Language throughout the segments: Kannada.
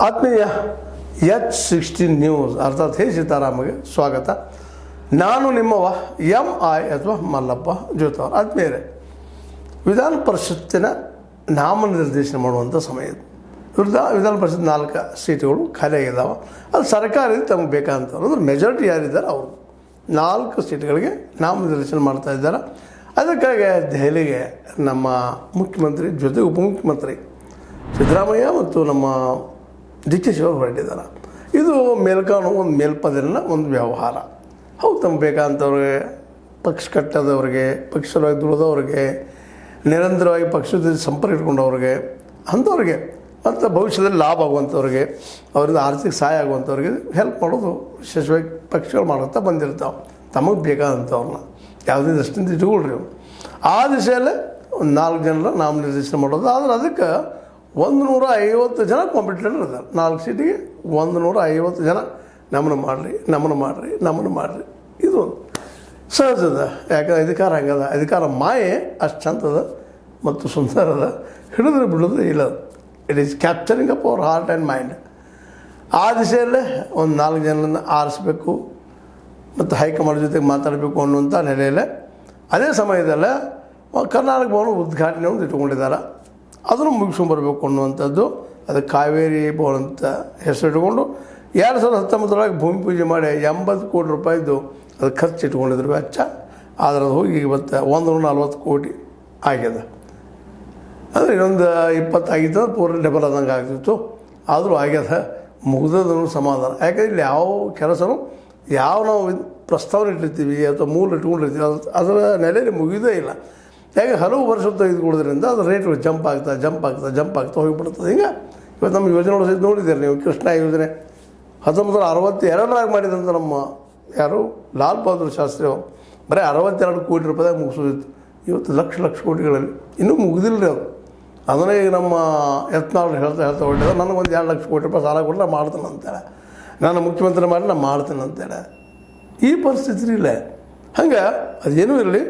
ಆತ್ಮೀಯ H16 ನ್ಯೂಸ್ ಅರ್ಥಾತ್ ಹೇ ಸೀತಾರಾಮಗೆ ಸ್ವಾಗತ. ನಾನು ನಿಮ್ಮವ MI ಅಥವಾ ಮಲ್ಲಪ್ಪ ಜೋತವರ್. ಆತ್ಮೀಯರೇ, ವಿಧಾನ ಪರಿಷತ್ತಿನ ನಾಮನಿರ್ದೇಶನ ಮಾಡುವಂಥ ಸಮಯ ಇದು. ವಿಧಾನ ಪರಿಷತ್ 4 ಸೀಟುಗಳು ಖಾಲಿಯಾಗಿದ್ದಾವೆ. ಅದು ಸರ್ಕಾರ ತಮಗೆ ಬೇಕಂತವ್ರು ಅಂದ್ರೆ ಮೆಜಾರಿಟಿ ಯಾರಿದ್ದಾರೆ ಅವರು 4 ಸೀಟ್ಗಳಿಗೆ ನಾಮನಿರ್ದೇಶನ ಮಾಡ್ತಾ ಇದ್ದಾರೆ. ಅದಕ್ಕಾಗಿ ದೆಹಲಿಗೆ ನಮ್ಮ ಮುಖ್ಯಮಂತ್ರಿ ಜೊತೆ ಉಪಮುಖ್ಯಮಂತ್ರಿ ಸಿದ್ದರಾಮಯ್ಯ ಮತ್ತು ನಮ್ಮ DK ಶಿವಕುಮಾರ್ ಹೊರಟಿದ್ದಾರೆ. ಇದು ಮೇಲ್ಕಾಣು ಒಂದು ಮೇಲ್ಪದರಿನ ಒಂದು ವ್ಯವಹಾರ. ಹೌದು, ತಮಗೆ ಬೇಕಂತವ್ರಿಗೆ, ಪಕ್ಷ ಕಟ್ಟದವ್ರಿಗೆ, ಪಕ್ಷವಾಗಿ ದುಡಿದವ್ರಿಗೆ, ನಿರಂತರವಾಗಿ ಪಕ್ಷದ ಸಂಪರ್ಕ ಇಟ್ಕೊಂಡವ್ರಿಗೆ, ಅಂಥವ್ರಿಗೆ ಮತ್ತು ಭವಿಷ್ಯದಲ್ಲಿ ಲಾಭ ಆಗುವಂಥವ್ರಿಗೆ, ಅವರಿಂದ ಆರ್ಥಿಕ ಸಹಾಯ ಆಗುವಂಥವ್ರಿಗೆ ಹೆಲ್ಪ್ ಮಾಡೋದು ವಿಶೇಷವಾಗಿ ಪಕ್ಷಗಳು ಮಾಡುತ್ತಾ ಬಂದಿರ್ತಾವೆ. ತಮಗೆ ಬೇಕಾದಂಥವ್ರನ್ನ ಯಾವುದೇ ದೃಷ್ಟಿಯಿಂದ ಇಟ್ಕೊಳ್ರಿ. ಆ ದಿಶೆಯಲ್ಲೇ ಒಂದು 4 ಜನರ ನಾಮನಿರ್ದೇಶನ ಮಾಡೋದು. ಆದರೆ ಅದಕ್ಕೆ 150 ಜನ ಕಾಂಪಿಟೇಟರ್ ಇದ್ದಾರೆ. 4 ಸೀಟಿಗೆ 150 ಜನ ನಮ್ಮನ್ನು ಮಾಡಿರಿ. ಇದು ಸಹಜದ. ಯಾಕಂದ್ರೆ ಅಧಿಕಾರ ಹಂಗದ, ಅಧಿಕಾರ ಮಾಯೆ ಅಷ್ಟು ಚಂದದ ಮತ್ತು ಸುಂದರದ, ಹಿಡಿದ್ರೆ ಬಿಡೋದು ಇಲ್ಲ. It is capturing up hour heart and mind. ಆ ದಿಶೆಯಲ್ಲೇ ಒಂದು 4 ಜನರನ್ನು ಆರಿಸ್ಬೇಕು ಮತ್ತು ಹೈಕಮಾಂಡ್ ಜೊತೆಗೆ ಮಾತಾಡಬೇಕು ಅನ್ನುವಂಥ ನೆಲೆಯಲ್ಲೇ ಅದೇ ಸಮಯದಲ್ಲೇ ಕರ್ನಾಟಕ ಭವನ ಉದ್ಘಾಟನೆ ಒಂದು ಇಟ್ಕೊಂಡಿದ್ದಾರೆ. ಅದನ್ನು ಮುಗಿಸ್ಕೊಂಬರ್ಬೇಕು ಅನ್ನುವಂಥದ್ದು. ಅದು ಕಾವೇರಿ ಭವನ ಅಂತ ಹೆಸರು ಇಟ್ಕೊಂಡು 2019 ಭೂಮಿ ಪೂಜೆ ಮಾಡಿ 80 ಕೋಟಿ ರೂಪಾಯಿದ್ದು ಅದು ಖರ್ಚು ಇಟ್ಕೊಂಡಿದ್ರು ವೆಚ್ಚ. ಆದರೆ ಅದು ಹೋಗಿ ಇವತ್ತು 140 ಕೋಟಿ ಆಗ್ಯದ. ಅಂದರೆ ಇನ್ನೊಂದು 20 ಆಗಿತ್ತು ಪೂರ ಡಬಲ್ ಆದಂಗೆ ಆಗ್ತಿತ್ತು. ಆದರೂ ಆಗ್ಯದ, ಮುಗಿದದನ್ನು ಸಮಾಧಾನ. ಯಾಕಂದರೆ ಇಲ್ಲಿ ಯಾವ ಕೆಲಸನೂ ನಾವು ಪ್ರಸ್ತಾವನೆ ಇಟ್ಟಿರ್ತೀವಿ ಅಥವಾ ಮೂಲ ಇಟ್ಕೊಂಡಿರ್ತೀವಿ ಅದರ ನೆಲೆಯಲ್ಲಿ ಮುಗಿಯೋದೇ ಇಲ್ಲ. ಯಾಕೆ ಹಲವು ವರ್ಷ ತೆಗೆದುಕೊಳ್ಳೋದ್ರಿಂದ ಅದು ರೇಟ್ಗಳು ಜಂಪ್ ಆಗ್ತಾ ಹೋಗಿಬಿಡ್ತದೆ. ಹಿಂಗೆ ಇವತ್ತು ನಮ್ಮ ಯೋಜನೆಗಳು ಸಹಿತ ನೋಡಿದ್ದೀರಿ ನೀವು. ಕೃಷ್ಣ ಯೋಜನೆ 1962 ಮಾಡಿದಂಥ ನಮ್ಮ ಯಾರು ಲಾಲ್ ಬಹದ್ದೂರ್ ಶಾಸ್ತ್ರಿ ಅವರು ಬರೀ 62 ಕೋಟಿ ರೂಪಾಯಿದಾಗ ಮುಗಿಸೋದಿತ್ತು. ಇವತ್ತು ಲಕ್ಷ ಕೋಟಿಗಳಲ್ಲಿ ಇನ್ನೂ ಮುಗಿದಿಲ್ಲ ರೀ ಅದು. ಅದನ್ನೇ ಈಗ ನಮ್ಮ ಯತ್ನಾಳ್ ಹೇಳ್ತಾ ಹೊರಟಿದ್ದಾರೆ, ನನಗೊಂದು 2 ಲಕ್ಷ ಕೋಟಿ ರೂಪಾಯಿ ಸಾಲ ಕೊಟ್ಟರೆ ನಾನು ಮಾಡ್ತೇನೆ ಅಂತೇಳಿ, ನಾನು ಮುಖ್ಯಮಂತ್ರಿ ಮಾಡಿ ನಾನು ಮಾಡ್ತೇನೆ ಅಂತೇಳಿ. ಈ ಪರಿಸ್ಥಿತಿ ಇಲ್ಲ. ಹಂಗೆ ಅದೇನೂ ಇರಲಿ,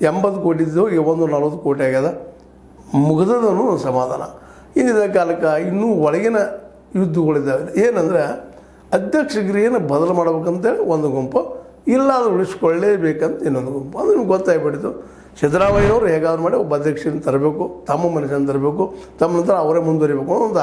80 ಕೋಟಿ ಇದ್ದು ಈಗ 140 ಕೋಟಿ ಆಗ್ಯದ, ಮುಗಿದದನ್ನು ಸಮಾಧಾನ. ಇಂದಿನ ಕಾಲಕ್ಕೆ ಇನ್ನೂ ಒಳಗಿನ ಯುದ್ಧಗಳಿದ್ದಾವೆ. ಏನಂದರೆ ಅಧ್ಯಕ್ಷಗಿರಿಯನ್ನು ಬದಲು ಮಾಡ್ಬೇಕಂತೇಳಿ ಒಂದು ಗುಂಪು, ಇಲ್ಲ ಅದು ಉಳಿಸ್ಕೊಳ್ಳೇಬೇಕಂತ ಇನ್ನೊಂದು ಗುಂಪು. ಅದು ನಿಮ್ಗೆ ಗೊತ್ತಾಗ್ಬಿಟ್ಟಿತ್ತು. ಸಿದ್ದರಾಮಯ್ಯವರು ಹೇಗಾದ್ರು ಮಾಡಿ ಒಬ್ಬ ಅಧ್ಯಕ್ಷರನ್ನು ತರಬೇಕು, ತಮ್ಮ ಮನುಷ್ಯನ ತರಬೇಕು, ತಮ್ಮ ನಂತರ ಅವರೇ ಮುಂದುವರಿಬೇಕು ಅನ್ನೋ ಒಂದು